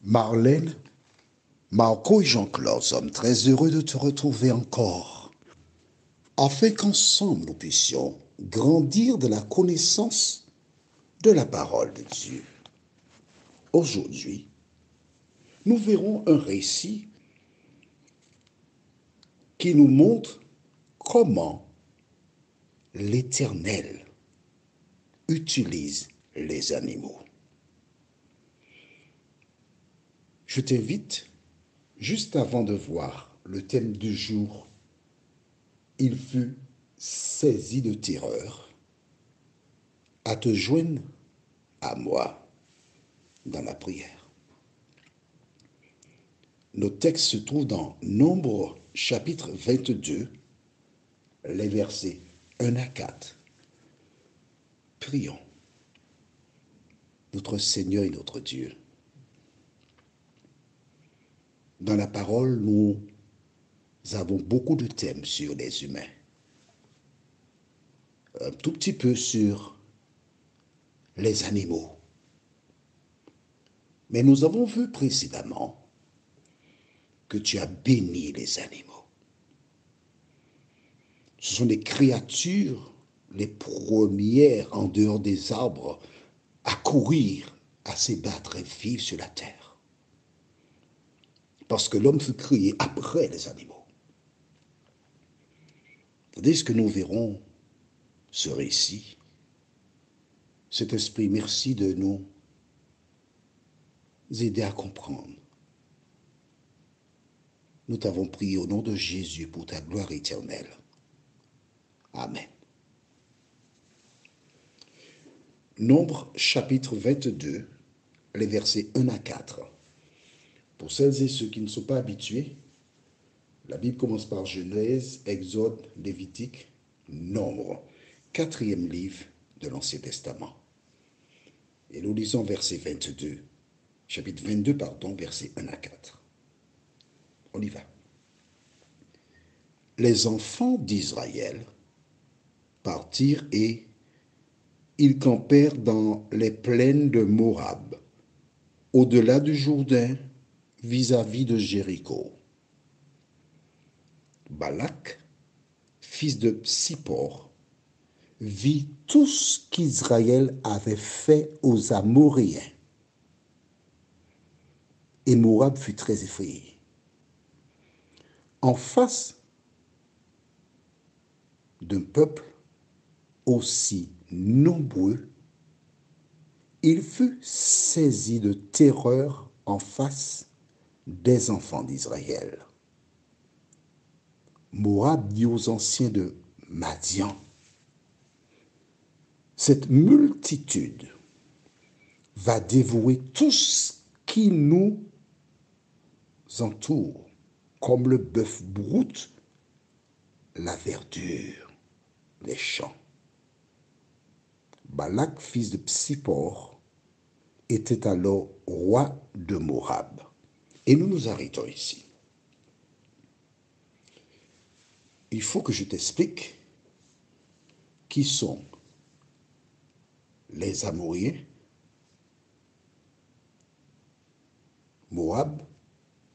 Marlène, Marco et Jean-Claude sommes très heureux de te retrouver encore, afin qu'ensemble nous puissions grandir de la connaissance de la parole de Dieu. Aujourd'hui, nous verrons un récit qui nous montre comment l'Éternel utilise les animaux. Je t'invite, juste avant de voir le thème du jour, il fut saisi de terreur, à te joindre à moi dans la prière. Nos textes se trouvent dans Nombre chapitre 22, les versets 1 à 4. Prions. Notre Seigneur et notre Dieu, dans la parole, nous avons beaucoup de thèmes sur les humains. Un tout petit peu sur les animaux. Mais nous avons vu précédemment que tu as béni les animaux. Ce sont des créatures les premières en dehors des arbres à courir, à s'ébattre et vivre sur la terre. Parce que l'homme fut créé après les animaux. Tandis que nous verrons ce récit, cet esprit, merci de nous aider à comprendre. Nous t'avons prié au nom de Jésus pour ta gloire éternelle. Amen. Nombre chapitre 22, les versets 1 à 4. Pour celles et ceux qui ne sont pas habitués, la Bible commence par Genèse, Exode, Lévitique, Nombre, quatrième livre de l'Ancien Testament. Et nous lisons verset 22, chapitre 22, versets 1 à 4. On y va. Les enfants d'Israël partirent et ils campèrent dans les plaines de Moab, au-delà du Jourdain, vis-à-vis de Jéricho. Balak, fils de Tsippor, vit tout ce qu'Israël avait fait aux Amoréens. Et Moab fut très effrayé. En face d'un peuple aussi nombreux, il fut saisi de terreur en face des enfants d'Israël. Moab dit aux anciens de Madian, cette multitude va dévouer tout ce qui nous entoure, comme le bœuf broute la verdure, les champs. Balak, fils de Tsippor, était alors roi de Moab. Et nous nous arrêtons ici. Il faut que je t'explique qui sont les Amoréens, Moab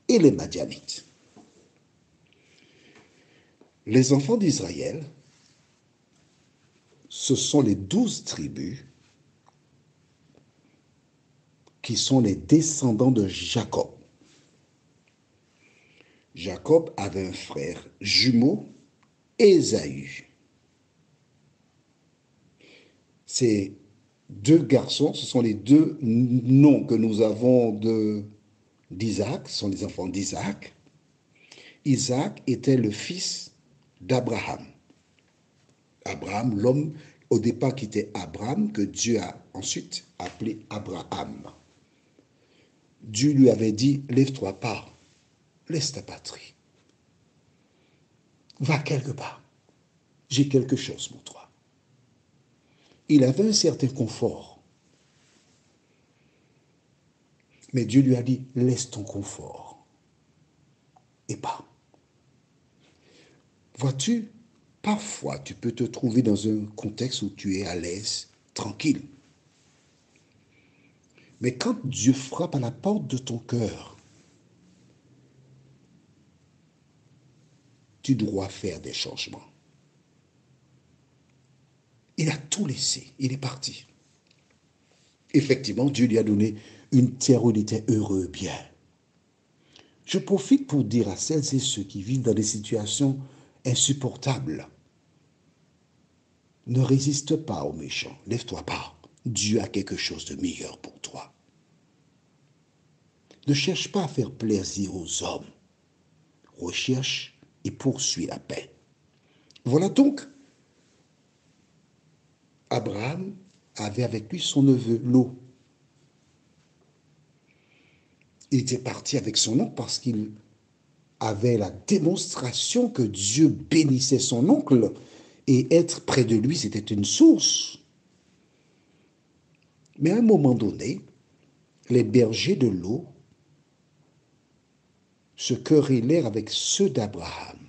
et les Madianites. Les enfants d'Israël, ce sont les 12 tribus qui sont les descendants de Jacob. Jacob avait un frère jumeau, Ésaü. Ces deux garçons, ce sont les deux noms que nous avons d'Isaac, ce sont les enfants d'Isaac. Isaac était le fils d'Abraham. Abraham, l'homme au départ qui était Abraham, que Dieu a ensuite appelé Abraham. Dieu lui avait dit, lève-toi, pars, laisse ta patrie. Va quelque part. J'ai quelque chose pour toi. Il avait un certain confort. Mais Dieu lui a dit, laisse ton confort et pars. Vois-tu, parfois tu peux te trouver dans un contexte où tu es à l'aise, tranquille. Mais quand Dieu frappe à la porte de ton cœur, tu dois faire des changements. Il a tout laissé, il est parti. Effectivement, Dieu lui a donné une terre où il était heureux, bien. Je profite pour dire à celles et ceux qui vivent dans des situations insupportables, ne résiste pas aux méchants, lève-toi pas. Dieu a quelque chose de meilleur pour toi. Ne cherche pas à faire plaisir aux hommes. Recherche et poursuis la paix. Voilà donc, Abraham avait avec lui son neveu Lot. Il était parti avec son oncle parce qu'il avait la démonstration que Dieu bénissait son oncle et être près de lui, c'était une source. Mais à un moment donné, les bergers de Lot se querellèrent avec ceux d'Abraham.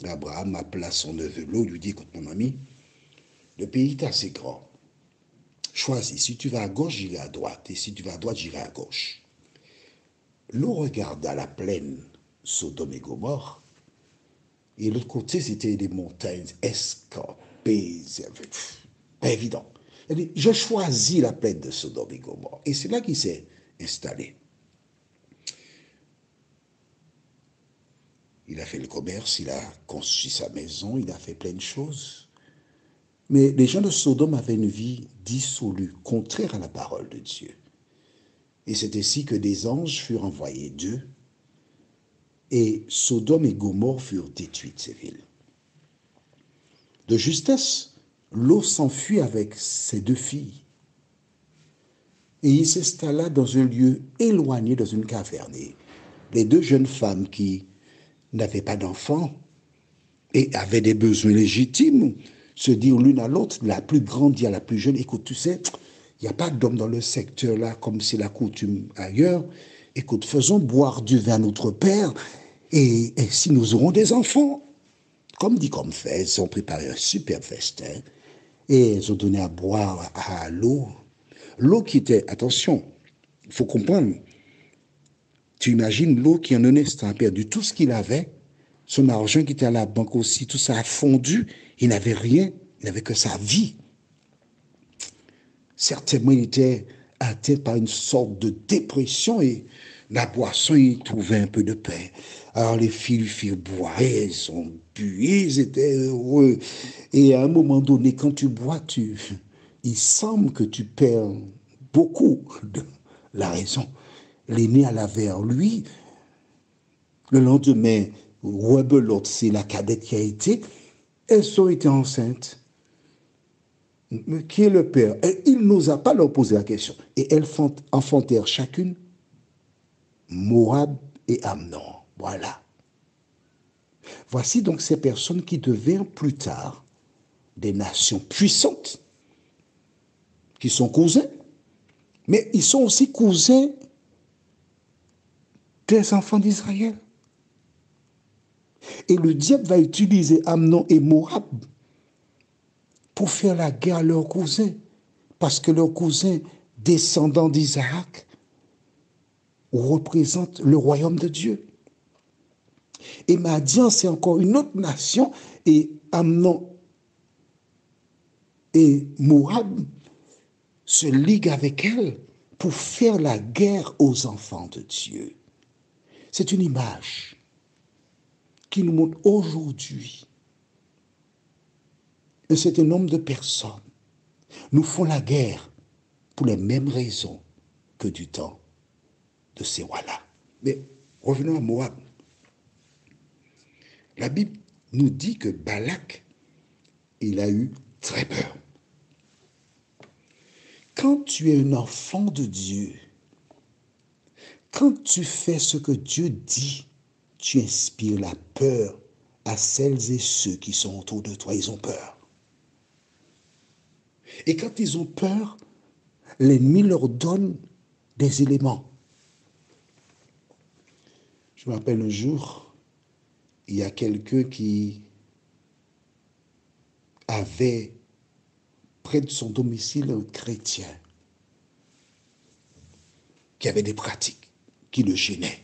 Abraham appela son neveu Lot, lui dit, écoute mon ami, le pays est assez grand. Choisis, si tu vas à gauche, j'irai à droite, et si tu vas à droite, j'irai à gauche. Lot regarda la plaine Sodome et Gomorre, et de l'autre côté, c'était des montagnes escarpées, pas évident. Il dit, je choisis la plaine de Sodome et Gomorre. Et c'est là qu'il s'est installé. Il a fait le commerce, il a construit sa maison, il a fait plein de choses. Mais les gens de Sodome avaient une vie dissolue, contraire à la parole de Dieu. Et c'est ainsi que des anges furent envoyés d'eux, et Sodome et Gomorre furent détruites, ces villes. De justesse, Lot s'enfuit avec ses deux filles, et il s'installa dans un lieu éloigné, dans une caverne. Et les deux jeunes femmes qui n'avaient pas d'enfants et avaient des besoins légitimes, se dirent l'une à l'autre, la plus grande dit à la plus jeune, écoute, tu sais, il n'y a pas d'homme dans le secteur là, comme c'est la coutume ailleurs. Écoute, faisons boire du vin à notre père, et si nous aurons des enfants, comme dit comme fait, elles ont préparé un super festin, et elles ont donné à boire à l'eau. L'eau qui était, attention, il faut comprendre, tu imagines l'eau qui en un instant a perdu tout ce qu'il avait, son argent qui était à la banque aussi, tout ça a fondu, il n'avait rien, il n'avait que sa vie. Certainement, il était atteint par une sorte de dépression et la boisson, il trouvait un peu de paix. Alors les filles lui firent boire, et elles ont bu, ils étaient heureux. Et à un moment donné, quand tu bois, il semble que tu perds beaucoup de la raison. L'aîné alla vers lui. Le lendemain, rebelote, c'est la cadette qui a été. Elles ont été enceintes. Mais qui est le père? Et il n'osa pas leur poser la question. Et elles enfantèrent chacune Moab et Amnon. Voilà. Voici donc ces personnes qui devinrent plus tard des nations puissantes, qui sont cousins, mais ils sont aussi cousins des enfants d'Israël. Et le diable va utiliser Amnon et Moab pour faire la guerre à leurs cousins, parce que leurs cousins, descendants d'Isaac, représentent le royaume de Dieu. Et Madian, c'est encore une autre nation, et Amnon et Moab se liguent avec elle pour faire la guerre aux enfants de Dieu. C'est une image qui nous montre aujourd'hui un certain nombre de personnes nous font la guerre pour les mêmes raisons que du temps de ces rois-là. Mais revenons à Moab. La Bible nous dit que Balak, il a eu très peur. Quand tu es un enfant de Dieu, quand tu fais ce que Dieu dit, tu inspires la peur à celles et ceux qui sont autour de toi. Ils ont peur. Et quand ils ont peur, l'ennemi leur donne des éléments. Je me rappelle un jour, il y a quelqu'un qui avait près de son domicile un chrétien. qui avait des pratiques qui le gênaient.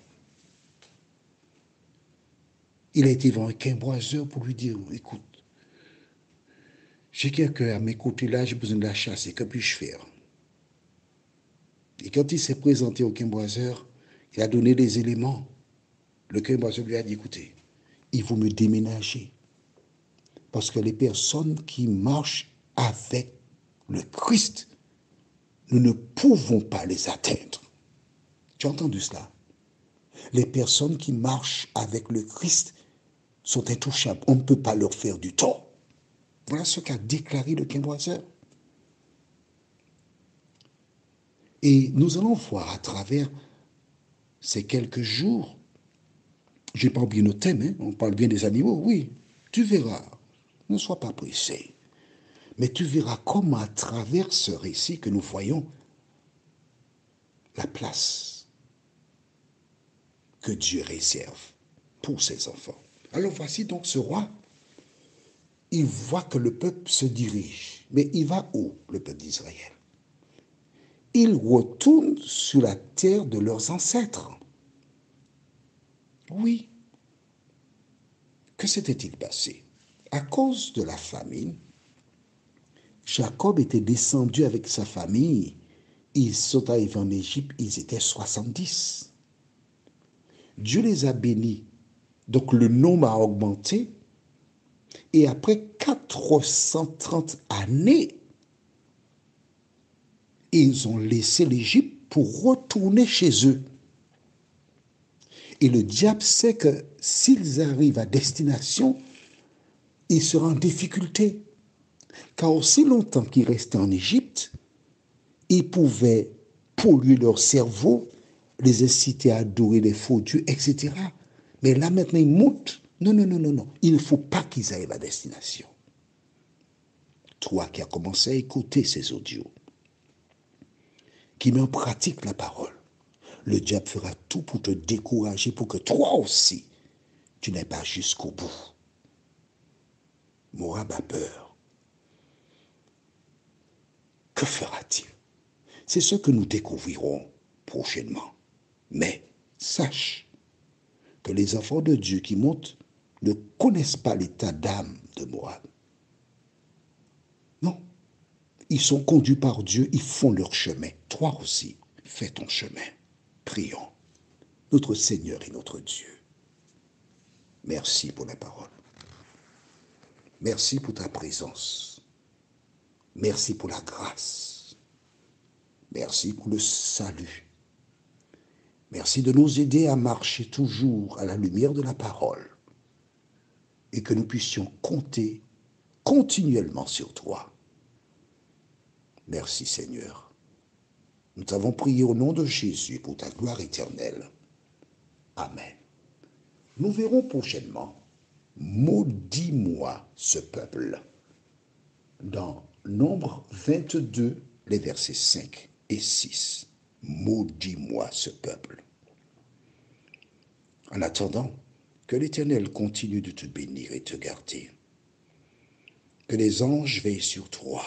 Il a été voir un quimboiseur pour lui dire, écoute, j'ai quelqu'un à mes côtés là, j'ai besoin de la chasser, que puis-je faire? Et quand il s'est présenté au quimboiseur, il a donné des éléments. Le quimboiseur lui a dit, écoutez, il faut me déménager. Parce que les personnes qui marchent avec le Christ, nous ne pouvons pas les atteindre. Tu as entendu cela? Les personnes qui marchent avec le Christ sont intouchables. On ne peut pas leur faire du tort. Voilà ce qu'a déclaré le quimboiseur. Et nous allons voir à travers ces quelques jours, je n'ai pas oublié nos thèmes, hein, on parle bien des animaux, oui, tu verras, ne sois pas pressé, mais tu verras comment à travers ce récit que nous voyons la place que Dieu réserve pour ses enfants. Alors voici donc ce roi, il voit que le peuple se dirige, mais il va où, le peuple d'Israël? Il retourne sur la terre de leurs ancêtres. Oui. Que s'était-il passé? À cause de la famine, Jacob était descendu avec sa famille. Ils sont arrivés en Égypte, ils étaient 70. Dieu les a bénis. Donc le nombre a augmenté. Et après 430 années, ils ont laissé l'Égypte pour retourner chez eux. Et le diable sait que s'ils arrivent à destination, ils seront en difficulté. Car aussi longtemps qu'ils restaient en Égypte, ils pouvaient polluer leur cerveau, les inciter à adorer les faux dieux, etc. Mais là maintenant, ils montent. Non, non, non, non, non. Il ne faut pas qu'ils arrivent à destination. Toi qui as commencé à écouter ces audios, qui met en pratique la parole, le diable fera tout pour te décourager, pour que toi aussi, tu n'ailles pas jusqu'au bout. Moab a peur. Que fera-t-il? C'est ce que nous découvrirons prochainement. Mais sache que les enfants de Dieu qui montent ne connaissent pas l'état d'âme de Moab. Non. Ils sont conduits par Dieu, ils font leur chemin. Toi aussi, fais ton chemin. Prions. Notre Seigneur et notre Dieu, merci pour la parole. Merci pour ta présence. Merci pour la grâce. Merci pour le salut. Merci de nous aider à marcher toujours à la lumière de la parole et que nous puissions compter continuellement sur toi. Merci Seigneur. Nous t'avons prié au nom de Jésus pour ta gloire éternelle. Amen. Nous verrons prochainement « Maudis-moi ce peuple » dans Nombre 22, les versets 5 et 6. « Maudis-moi ce peuple ». En attendant, que l'Éternel continue de te bénir et te garder. Que les anges veillent sur toi